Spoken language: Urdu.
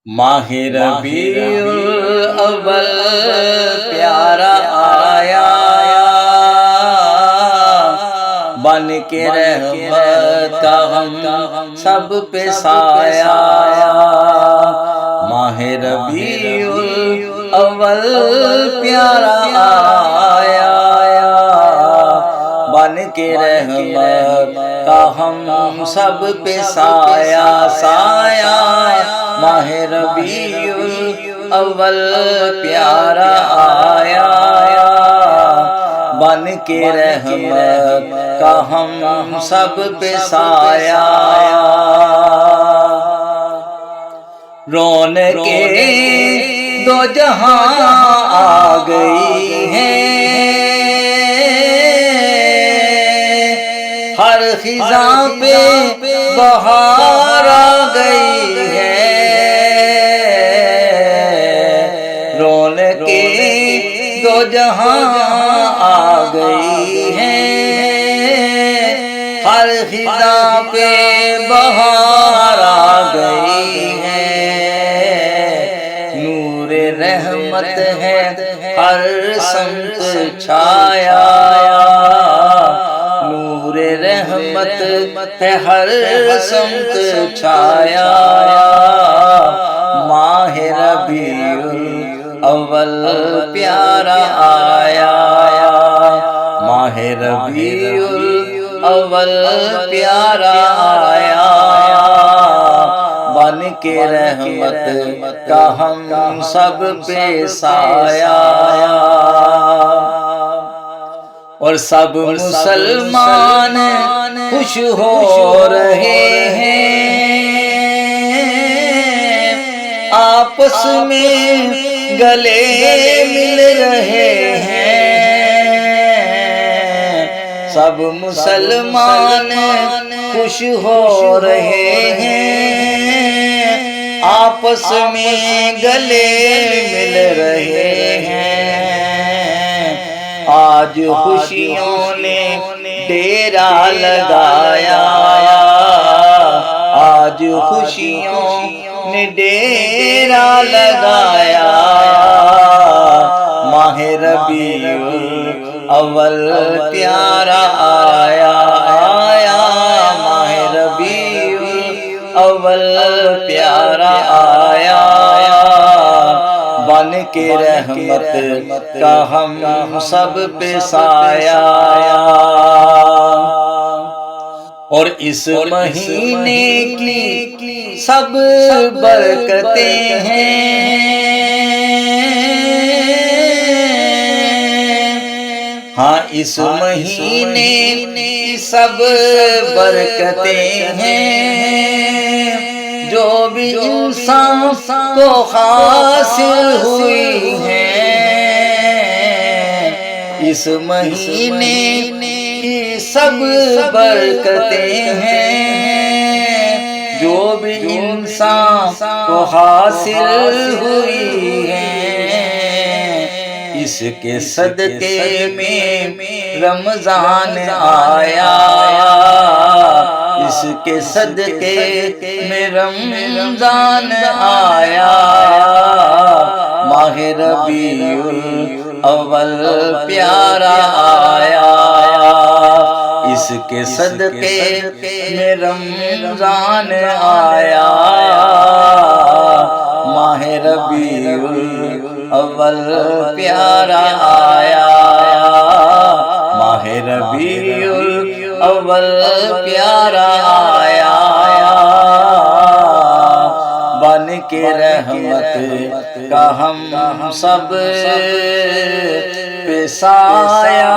ماہ ربیع الاول پیارا آیا، بن کے رحمت کا ہم سب پہ سایہ۔ ماہ ربیع الاول پیارا آیا، بن کے رحمت کا ہم سب پہ سایہ سایہ۔ ماہ ربیع الاول پیارا آیا، بن کے رحمت کا ہم سب پہ سایہ۔ رونقیں دو جہاں آ گئی ہیں، ہر خزاں پہ بہار آ گئی ہے۔ رونقیں دو جہاں آ گئی ہیں، ہر خزاں پہ بہار آ گئی ہے۔ نور رحمت ہے ہر سمت چھایا، نور رحمت ہے ہر سمت چھایا۔ ماہ ربیع الاول پیارا آیا، ماہ ربیع الاول پیارا آیا، بن کے رحمت کا ہم سب پہ سایہ۔ اور سب مسلمان خوش ہو رہے ہیں، آپس میں گلے مل رہے ہیں۔ سب مسلمان خوش ہو رہے ہیں، آپس میں گلے مل رہے ہیں۔ آج خوشیوں نے ڈیرا لگایا، آج خوشیوں نے ڈیرا لگایا۔ ماہ ربیع الاول پیارا آیا، ماہ ربیع الاول پیارا آیا، بن کے رحمت کا ہم سب پہ سایہ۔ اور اس مہینے کی سب برکتیں ہیں، ہاں اس مہینے کی سب برکتیں ہیں، جو بھی انسان کو حاصل ہوئی ہیں۔ اس مہینے کی سب برکتیں ہیں، جو بھی انسان کو حاصل ہوئی ہیں۔ اس کے صدقے میں رمضان آیا، اس کے صدقے میں رمضان آیا۔ ماہ ربیع الاول پیارا آیا، اس کے صدقے میں رمضان آیا۔ ماہ ربیع الاول پیارا آیا، ماہ ربیع الاول پیارا آیا، بن کے رحمت کا ہم سب پہ سایہ۔